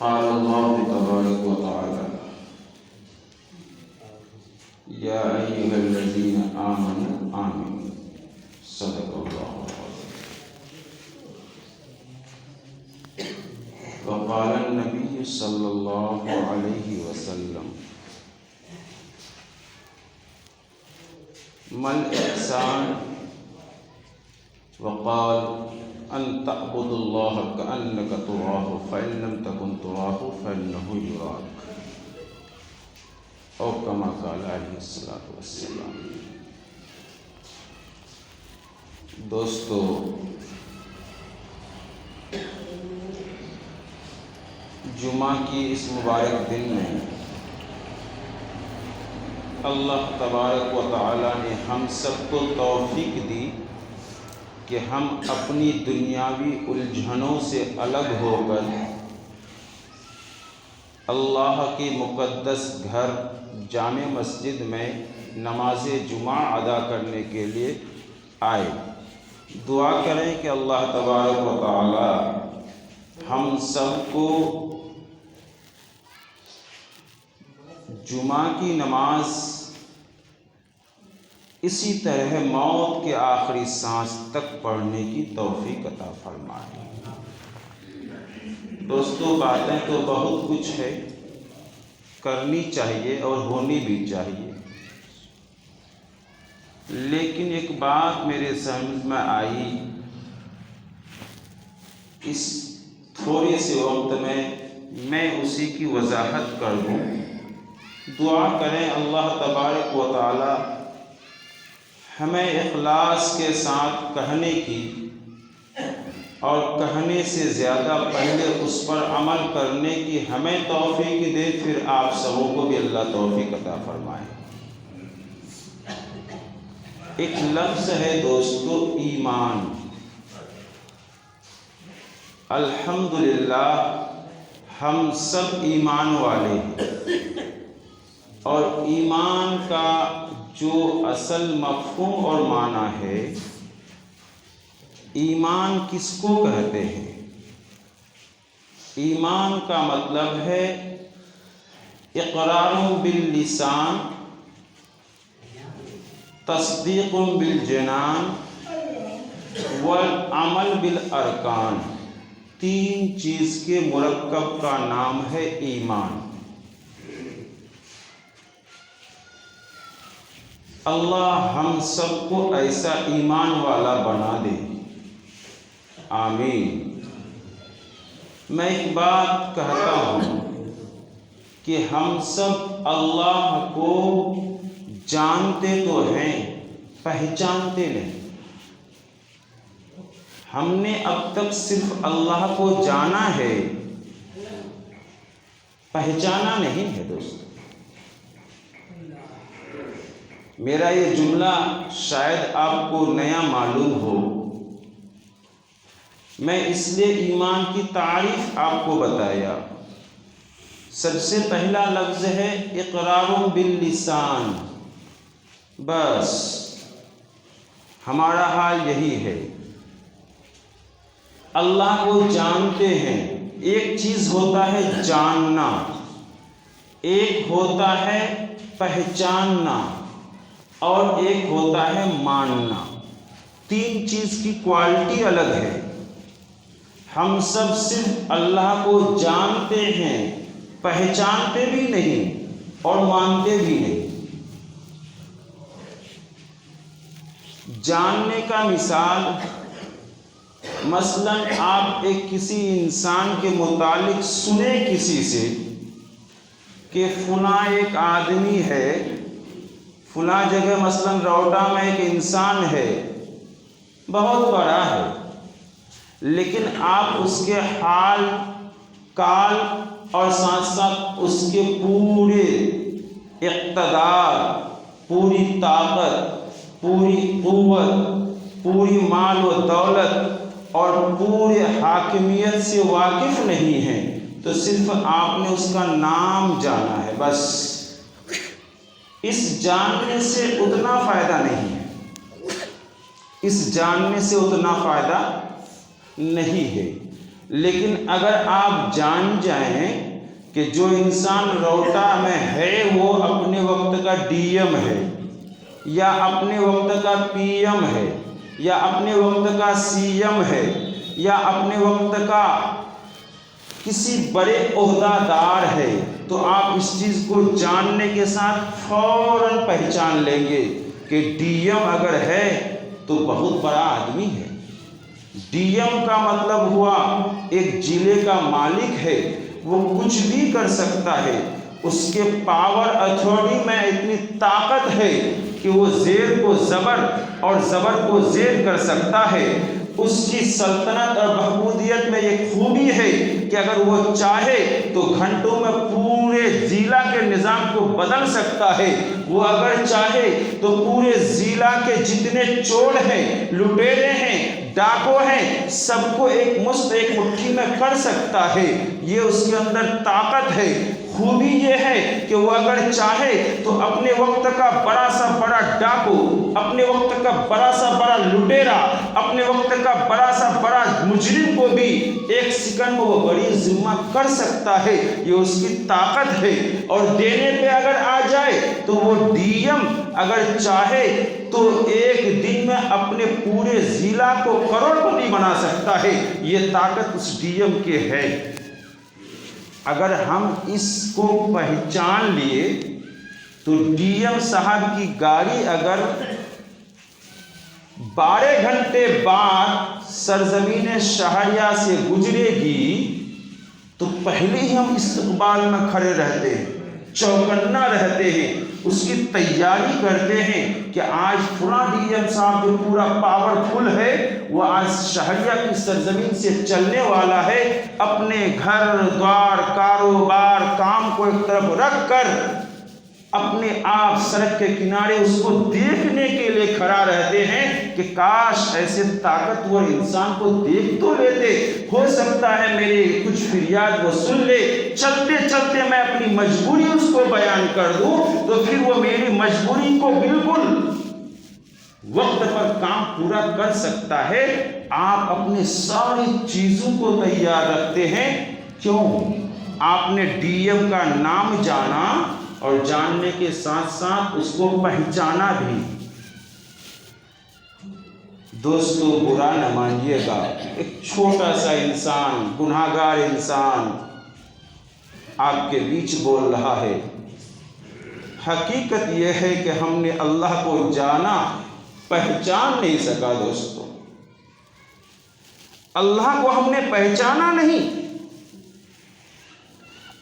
قال الله تبارك وتعالى يا أيها الذين آمنوا آمنوا صدق الله العظيم. وقال النبي صلى الله عليه وسلم ما الإحسان؟ وقال أن تعبد الله كأنك تراه فإن لم تكن تراه فإنه يراك، او كما قال علیہ الصلوۃ والسلام۔ دوستو، جمعہ کی اس مبارک دن میں اللہ تبارک و تعالی نے ہم سب کو توفیق دی کہ ہم اپنی دنیاوی الجھنوں سے الگ ہو کر اللہ کی مقدس گھر جامع مسجد میں نماز جمعہ ادا کرنے کے لیے آئے۔ دعا کریں کہ اللہ تبارک و تعالی ہم سب کو جمعہ کی نماز اسی طرح موت کے آخری سانس تک پڑھنے کی توفیق عطا فرمائے۔ دوستو، باتیں تو بہت کچھ ہے، کرنی چاہیے اور ہونی بھی چاہیے، لیکن ایک بات میرے سمجھ میں آئی، اس تھوڑے سے وقت میں اسی کی وضاحت کر دوں۔ دعا کریں اللہ تبارک و تعالی ہمیں اخلاص کے ساتھ کہنے کی اور کہنے سے زیادہ پہلے اس پر عمل کرنے کی ہمیں توفیق دے، پھر آپ سبوں کو بھی اللہ توفیق عطا فرمائے۔ ایک لفظ ہے دوستو، ایمان۔ الحمدللہ ہم سب ایمان والے ہیں، اور ایمان کا جو اصل مفہوم اور معنی ہے، ایمان کس کو کہتے ہیں؟ ایمان کا مطلب ہے اقرار باللسان، تصدیق بالجنان والعمل بالارکان۔ تین چیز کے مرکب کا نام ہے ایمان۔ اللہ ہم سب کو ایسا ایمان والا بنا دے، آمین۔ میں ایک بات کہتا ہوں کہ ہم سب اللہ کو جانتے تو ہیں، پہچانتے نہیں۔ ہم نے اب تک صرف اللہ کو جانا ہے، پہچانا نہیں ہے دوست۔ میرا یہ جملہ شاید آپ کو نیا معلوم ہو، میں اس لیے ایمان کی تعریف آپ کو بتایا۔ سب سے پہلا لفظ ہے اقرار باللسان، بس ہمارا حال یہی ہے۔ اللہ کو جانتے ہیں، ایک چیز ہوتا ہے جاننا، ایک ہوتا ہے پہچاننا، اور ایک ہوتا ہے ماننا۔ تین چیز کی کوالٹی الگ ہے۔ ہم سب صرف اللہ کو جانتے ہیں، پہچانتے بھی نہیں اور مانتے بھی نہیں۔ جاننے کا مثال، مثلا آپ ایک کسی انسان کے متعلق سنیں کسی سے کہ فلاں ایک آدمی ہے، فلاں جگہ مثلا روڈا میں ایک انسان ہے، بہت بڑا ہے، لیکن آپ اس کے حال کال اور ساتھ ساتھ اس کے پورے اقتدار، پوری طاقت، پوری قوت، پوری مال و دولت اور پورے حاکمیت سے واقف نہیں ہیں، تو صرف آپ نے اس کا نام جانا ہے، بس۔ اس جاننے سے اتنا فائدہ نہیں ہے، اس جاننے سے اتنا فائدہ نہیں ہے۔ لیکن اگر آپ جان جائیں کہ جو انسان روٹا میں ہے وہ اپنے وقت کا ڈی ایم ہے یا اپنے وقت کا پی ایم ہے یا اپنے وقت کا سی ایم ہے یا اپنے وقت کا کسی بڑے عہدہ دار ہے، تو آپ اس چیز کو جاننے کے ساتھ فوراً پہچان لیں گے کہ ڈی ایم اگر ہے تو بہت بڑا آدمی ہے۔ ڈی ایم کا مطلب ہوا ایک ضلع کا مالک ہے، وہ کچھ بھی کر سکتا ہے، اس کے پاور اتھارٹی میں اتنی طاقت ہے کہ وہ زیر کو زبر اور زبر کو زیر کر سکتا ہے۔ اس کی سلطنت اور بحبودیت میں یہ خوبی ہے کہ اگر وہ چاہے تو گھنٹوں میں پورے ضلع کے نظام کو بدل سکتا ہے۔ وہ اگر چاہے تو پورے ضلع کے جتنے چور ہیں، لٹیرے ہیں، ڈاکو ہیں، سب کو ایک مٹھی میں کر سکتا ہے۔ یہ اس کے اندر طاقت ہے۔ خوبی یہ ہے کہ وہ اگر چاہے تو اپنے وقت کا بڑا سا بڑا ڈاکو، اپنے وقت کا بڑا سا بڑا لٹیرا، اپنے وقت کا بڑا سا بڑا مجرم کو بھی ایک سیکنڈ میں وہ بڑی ذمہ کر سکتا ہے۔ یہ اس کی طاقت ہے۔ اور دینے پہ اگر آ جائے تو وہ ڈی ایم اگر چاہے تو ایک دن میں اپنے پورے ضلع کو کروڑپتی بنا سکتا ہے۔ یہ طاقت اس ڈی ایم کے ہے۔ اگر ہم اس کو پہچان لیے تو ڈی ایم صاحب کی گاڑی اگر 12 گھنٹے بعد سرزمین شہریہ سے گزرے گی تو پہلے ہی ہم استقبال میں کھڑے رہتے ہیں، چوکنا رہتے ہیں، اس کی تیاری کرتے ہیں کہ آج فلاں ڈی ایم صاحب جو پورا پاورفل ہے وہ آج شہریہ کی سرزمین سے چلنے والا ہے۔ اپنے گھر دوار، کاروبار، کام کو ایک طرف رکھ کر اپنے آپ سڑک کے کنارے اس کو دیکھنے کے لیے کھڑا رہتے ہیں کہ کاش ایسے طاقتور انسان کو دیکھ تو لیتے، ہو سکتا ہے میری کچھ فریاد وہ سن لے، چلتے چلتے میں اپنی مجبوری اس کو بیان کر دوں تو پھر وہ میری مجبوری کو بالکل وقت پر کام پورا کر سکتا ہے۔ آپ اپنی ساری چیزوں کو تیار رکھتے ہیں، کیوں؟ آپ نے ڈی ایم کا نام جانا اور جاننے کے ساتھ ساتھ اس کو پہچانا بھی۔ دوستو برا نہ مانیے گا، ایک چھوٹا سا انسان، گناہگار انسان آپ کے بیچ بول رہا ہے۔ حقیقت یہ ہے کہ ہم نے اللہ کو جانا، پہچان نہیں سکا۔ دوستو اللہ کو ہم نے پہچانا نہیں،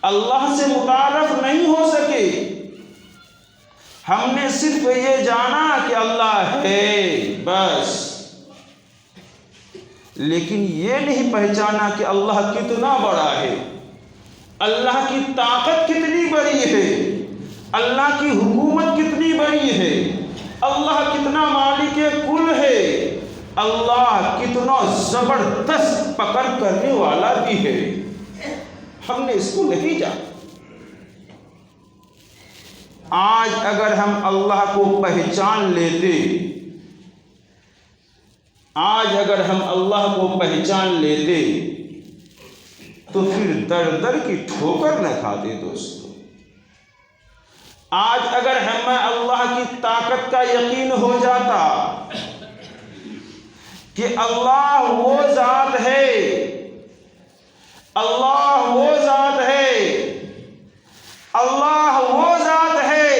اللہ سے متعارف نہیں ہو سکے۔ ہم نے صرف یہ جانا کہ اللہ ہے بس، لیکن یہ نہیں پہچانا کہ اللہ کتنا بڑا ہے، اللہ کی طاقت کتنی بڑی ہے، اللہ کی حکومت کتنی بڑی ہے، اللہ کتنا مالک کل ہے، اللہ کتنا زبردست پکڑ کرنے والا بھی ہے۔ ہم نے اس کو نہیں جانا۔ آج اگر ہم اللہ کو پہچان لیتے، آج اگر ہم اللہ کو پہچان لیتے تو پھر در در کی ٹھوکر نہ کھاتے۔ دوستو آج اگر ہمیں اللہ کی طاقت کا یقین ہو جاتا کہ اللہ وہ ذات ہے، اللہ وہ ذات ہے، اللہ وہ ذات ہے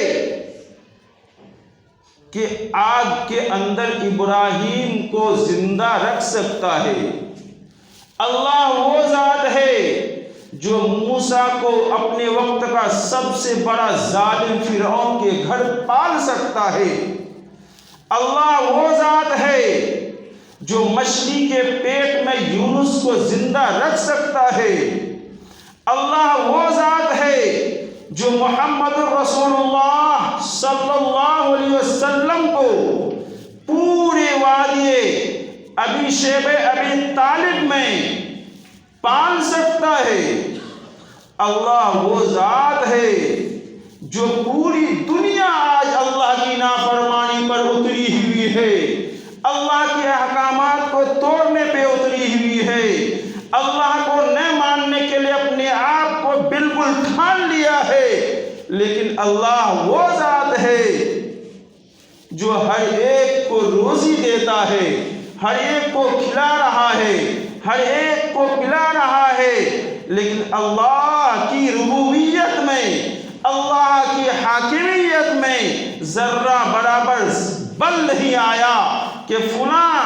کہ آگ کے اندر ابراہیم کو زندہ رکھ سکتا ہے، اللہ وہ ذات ہے جو موسیٰ کو اپنے وقت کا سب سے بڑا ظالم فرعون کے گھر پال سکتا ہے، اللہ وہ ذات ہے جو مچھلی کے پیٹ میں یونس کو زندہ رکھ سکتا ہے، اللہ وہ ذات ہے جو محمد رسول اللہ صلی اللہ علیہ وسلم کو پورے وادی ابی شیب ابی طالب میں پال سکتا ہے، اللہ وہ ذات ہے جو پوری دنیا آج اللہ کی نافرمانی پر اتری ہوئی ہے، اللہ کے احکامات کو توڑنے پہ اتری ہوئی ہے، اللہ کو نہ ماننے کے لیے اپنے آپ کو بالکل ٹھان لیا ہے، لیکن اللہ وہ ذات ہے جو ہر ایک کو روزی دیتا ہے، ہر ایک کو کھلا رہا ہے، ہر ایک کو پلا رہا ہے، لیکن اللہ کی ربوبیت میں، اللہ کی حاکمیت میں ذرہ برابر بل نہیں آیا کہ فلاں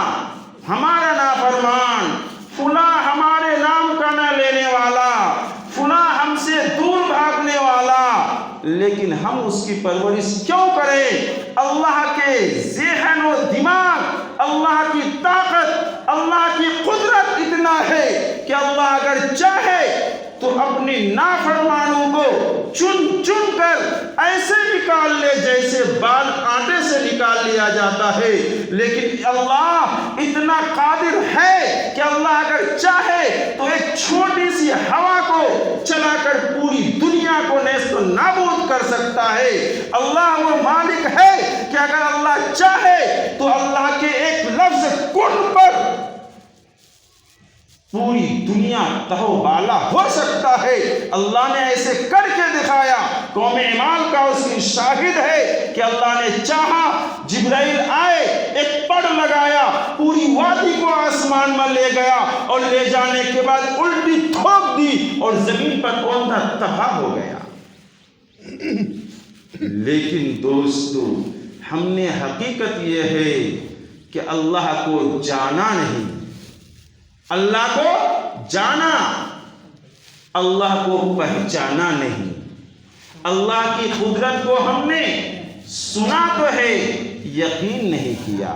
ہمارا نافرمان، فلاں ہمارے نام کا نہ لینے والا، فلاں ہم سے دور بھاگنے والا، لیکن ہم اس کی پرورش کیوں کریں؟ اللہ کے ذہن و دماغ، اللہ کی طاقت، اللہ کی قدرت اتنا ہے کہ اللہ اگر چاہے تو اپنی نافرمانوں کو چن چن کر ایسے نکال لے جیسے بال آٹے سے نکال لیا جاتا ہے، لیکن اللہ اتنا قادر ہے کہ اللہ اگر چاہے تو ایک چھوٹی سی ہوا کو چلا کر پوری دنیا کو نیست و نابود کر سکتا ہے۔ اللہ وہ مالک ہے کہ اگر اللہ چاہے تو اللہ کے ایک لفظ کن پر پوری دنیا تہو بالا ہو سکتا ہے۔ اللہ نے ایسے کر کے دکھایا، قوم عمال کا اس کی شاہد ہے کہ اللہ نے چاہا جبرائیل آئے، ایک پڑ لگایا، پوری وادی کو آسمان میں لے گیا اور لے جانے کے بعد الٹی ٹھوک دی اور زمین پر اوندھا تباہ ہو گیا۔ لیکن دوستو، ہم نے حقیقت یہ ہے کہ اللہ کو جانا نہیں، اللہ کو جانا، اللہ کو پہچانا نہیں۔ اللہ کی قدرت کو ہم نے سنا تو ہے، یقین نہیں کیا،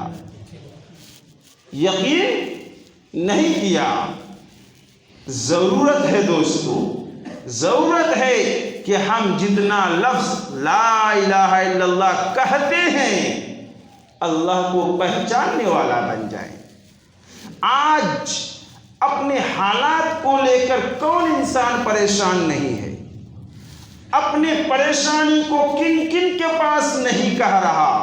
یقین نہیں کیا۔ ضرورت ہے دوستو، ضرورت ہے کہ ہم جتنا لفظ لا الہ الا اللہ کہتے ہیں اللہ کو پہچاننے والا بن جائیں۔ آج اپنے حالات کو لے کر کون انسان پریشان نہیں ہے؟ اپنے پریشانی کو کن کن کے پاس نہیں کہہ رہا؟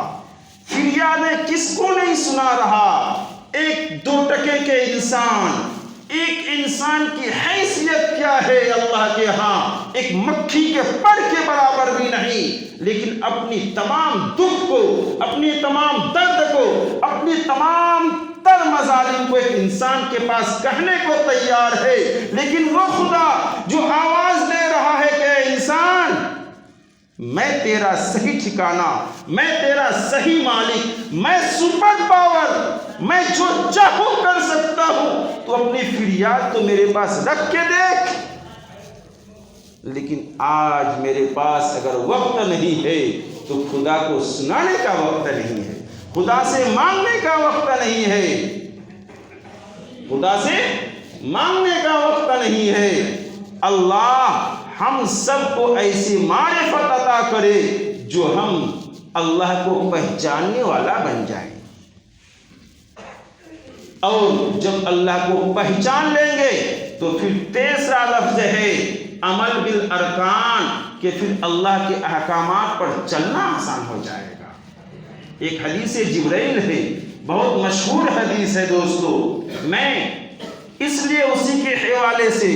فریادیں کس کو نہیں سنا رہا؟ ایک دو ٹکے کے انسان، ایک انسان کی حیثیت کیا ہے اللہ کے ہاں؟ ایک مکھی کے پر کے برابر بھی نہیں، لیکن اپنی تمام دکھ کو، اپنی تمام درد کو، اپنی تمام تر مظالم کو ایک انسان کے پاس کہنے کو تیار ہے۔ لیکن وہ خدا جو آواز دے رہا ہے کہ انسان، میں تیرا صحیح ٹھکانہ، میں تیرا صحیح مالک، میں سپر پاور، میں جو چاہوں کر سکتا ہوں، تو اپنی فریاد تو میرے پاس رکھ کے دیکھ۔ لیکن آج میرے پاس اگر وقت نہیں ہے تو خدا کو سنانے کا وقت نہیں ہے، خدا سے مانگنے کا وقت نہیں ہے، خدا سے مانگنے کا وقت نہیں ہے۔ اللہ ہم سب کو ایسی معرفت عطا کرے جو ہم اللہ کو پہچاننے والا بن جائیں، اور جب اللہ کو پہچان لیں گے تو پھر تیسرا لفظ ہے عمل بالارکان، کہ پھر اللہ کے احکامات پر چلنا آسان ہو جائے گا۔ ایک حدیث جبرائیل ہے، بہت مشہور حدیث ہے دوستو، میں اس لیے اسی کے حوالے سے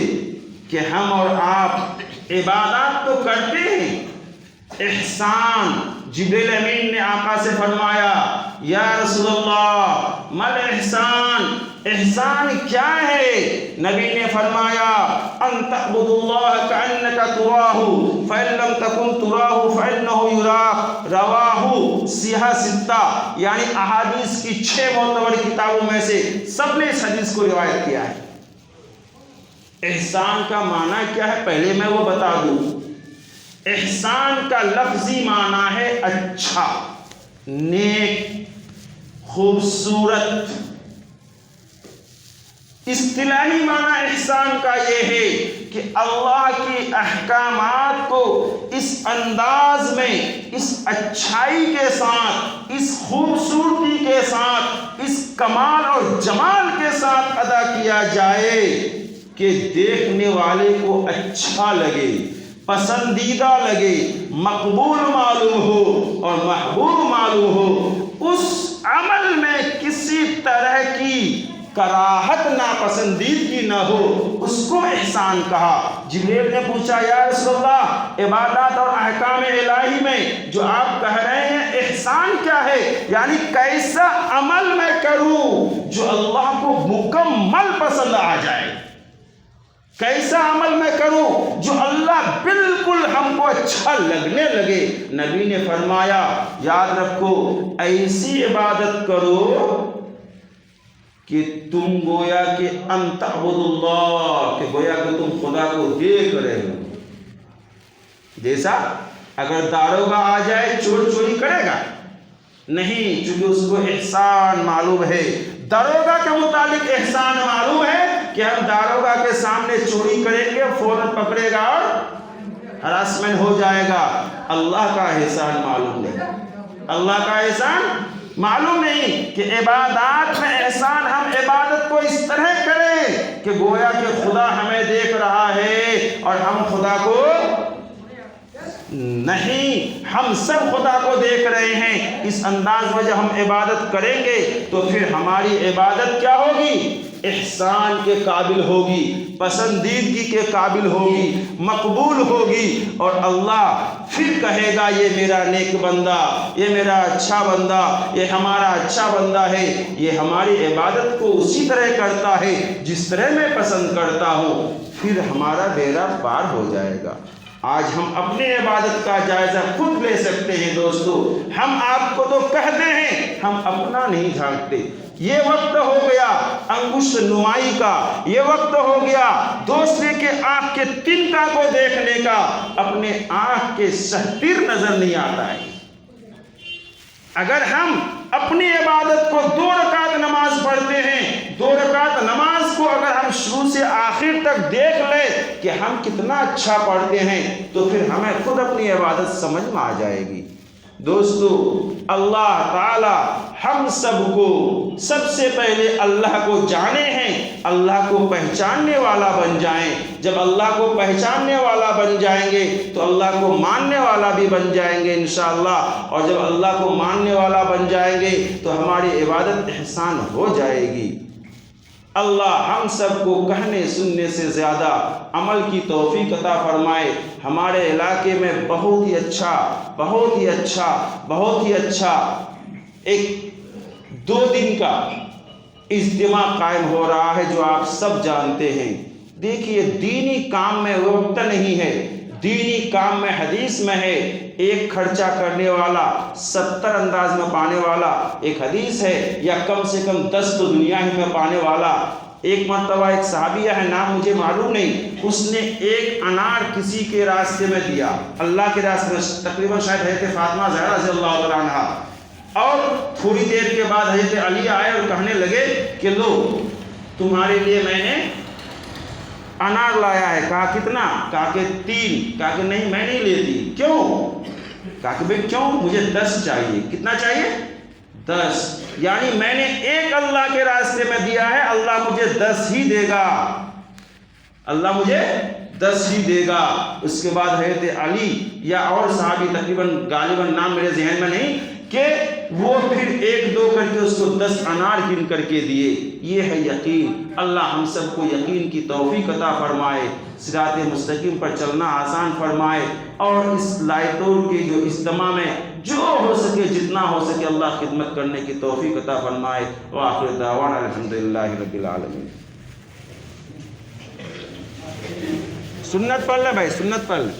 کہ ہم اور آپ عبادات تو کرتے ہیں، احسان، جبریل امین نے آقا سے فرمایا یا رسول اللہ مل احسان، احسان کیا ہے؟ نبی نے فرمایا ان تعبد اللہ کأنک تراہ فإن لم تکن تراہ فإنہ یراک، رواہ سیاہ ستہ، یعنی احادیث کی 6 معتبر کتابوں میں سے سب نے اس حدیث کو روایت کیا ہے۔ احسان کا معنی کیا ہے پہلے میں وہ بتا دوں۔ احسان کا لفظی معنی ہے اچھا، نیک، خوبصورت۔ اصطلاحی معنی احسان کا یہ ہے کہ اللہ کی احکامات کو اس انداز میں، اس اچھائی کے ساتھ، اس خوبصورتی کے ساتھ، اس کمال اور جمال کے ساتھ ادا کیا جائے کہ دیکھنے والے کو اچھا لگے، پسندیدہ لگے، مقبول معلوم ہو اور محبوب معلوم ہو۔ اس عمل میں کسی طرح کی کراہت ناپسندیدگی نہ ہو، اس کو احسان کہا۔ جبریل نے پوچھا یا رسول اللہ عبادات اور احکام الہی میں جو آپ کہہ رہے ہیں احسان کیا ہے؟ یعنی کیسا عمل میں کروں جو اللہ کو مکمل پسند آ جائے، کیسا عمل میں کروں جو اللہ بالکل ہم کو اچھا لگنے لگے؟ نبی نے فرمایا یاد رکھو ایسی عبادت کرو کہ تم گویا کہ ان تعبدوا اللہ، کہ گویا کہ تم خدا کو دیکھ رہے ہو۔ جیسا اگر داروغہ آ جائے چوری کرے گا نہیں، چونکہ اس کو احسان معلوم ہے، داروغہ کے متعلق احسان معلوم ہے کہ ہم داروغہ کے سامنے چوری کریں گے فوراً پکڑے گا اور ہراسمنٹ ہو جائے گا۔ اللہ کا احسان معلوم نہیں، اللہ کا احسان معلوم نہیں کہ عبادات میں احسان ہم عبادت کو اس طرح کریں کہ گویا کہ خدا ہمیں دیکھ رہا ہے اور ہم خدا کو نہیں، ہم سب خدا کو دیکھ رہے ہیں۔ اس انداز میں جب ہم عبادت کریں گے تو پھر ہماری عبادت کیا ہوگی؟ احسان کے قابل ہوگی، پسندیدگی کے قابل ہوگی، مقبول ہوگی، اور اللہ پھر کہے گا یہ میرا نیک بندہ، یہ میرا اچھا بندہ، یہ ہمارا اچھا بندہ ہے، یہ ہماری عبادت کو اسی طرح کرتا ہے جس طرح میں پسند کرتا ہوں، پھر ہمارا بیڑا پار ہو جائے گا۔ آج ہم اپنی عبادت کا جائزہ خود لے سکتے ہیں دوستو، ہم آپ کو تو کہتے ہیں، ہم اپنا نہیں جھانکتے۔ یہ وقت ہو گیا انگشت نمائی کا، یہ وقت ہو گیا دوسرے کے آنکھ کے تنکا کو دیکھنے کا، اپنے آنکھ کے سہتر نظر نہیں آتا ہے۔ اگر ہم اپنی عبادت کو 2 رکعت نماز پڑھتے ہیں، 2 رکعت نماز کو اگر ہم شروع سے آخر تک دیکھ لیں کہ ہم کتنا اچھا پڑھتے ہیں تو پھر ہمیں خود اپنی عبادت سمجھ میں آ جائے گی۔ دوستو اللہ تعالی ہم سب کو سب سے پہلے اللہ کو جانے ہیں، اللہ کو پہچاننے والا بن جائیں۔ جب اللہ کو پہچاننے والا بن جائیں گے تو اللہ کو ماننے والا بھی بن جائیں گے انشاءاللہ، اور جب اللہ کو ماننے والا بن جائیں گے تو ہماری عبادت احسان ہو جائے گی۔ اللہ ہم سب کو کہنے سننے سے زیادہ عمل کی توفیق عطا فرمائے۔ ہمارے علاقے میں بہت ہی اچھا ایک 2 دن کا اجتماع قائم ہو رہا ہے جو آپ سب جانتے ہیں۔ دیکھیے دینی کام میں وقت نہیں ہے، دینی کام میں حدیث میں ہے ایک خرچہ کرنے والا 70 انداز میں پانے والا، ایک حدیث ہے، یا کم سے کم 10 تو دنیا ہی میں پانے والا۔ ایک مرتبہ ایک صحابیہ ہے، نام مجھے معلوم نہیں، اس نے ایک انار کسی کے راستے میں دیا، اللہ کے راستے میں، تقریباً شاید حضرت فاطمہ زہرا رضی اللہ تعالیٰ عنہا، اور تھوڑی دیر کے بعد حضرت علی آئے اور کہنے لگے کہ لو تمہارے لیے میں نے انار لایا ہے۔ کہا کتنا؟ کہا کہ 3۔ کہا کہ نہیں میں نہیں لیتی۔ کیوں؟ کہا کہ بھئی کیوں؟ مجھے 10 چاہیے۔ کتنا چاہیے؟ 10۔ یعنی میں نے ایک اللہ کے راستے میں دیا ہے، اللہ مجھے 10 ہی دے گا، اللہ مجھے 10 ہی دے گا۔ اس کے بعد حضرت علی یا اور صحابی، تقریباً غالباً نام میرے ذہن میں نہیں، کہ وہ پھر 1-2 کر کے اس کو 10 انار گن کر کے دیے۔ یہ ہے یقین۔ اللہ ہم سب کو یقین کی توفیق عطا فرمائے، صراط مستقیم پر چلنا آسان فرمائے، اور اس لائتور کے جو اجتماع میں جو ہو سکے جتنا ہو سکے اللہ خدمت کرنے کی توفیق عطا فرمائے۔ وآخر دعوانا الحمدللہ رب العالمین۔ سنت پڑھ لے بھائی، سنت پڑھ لے۔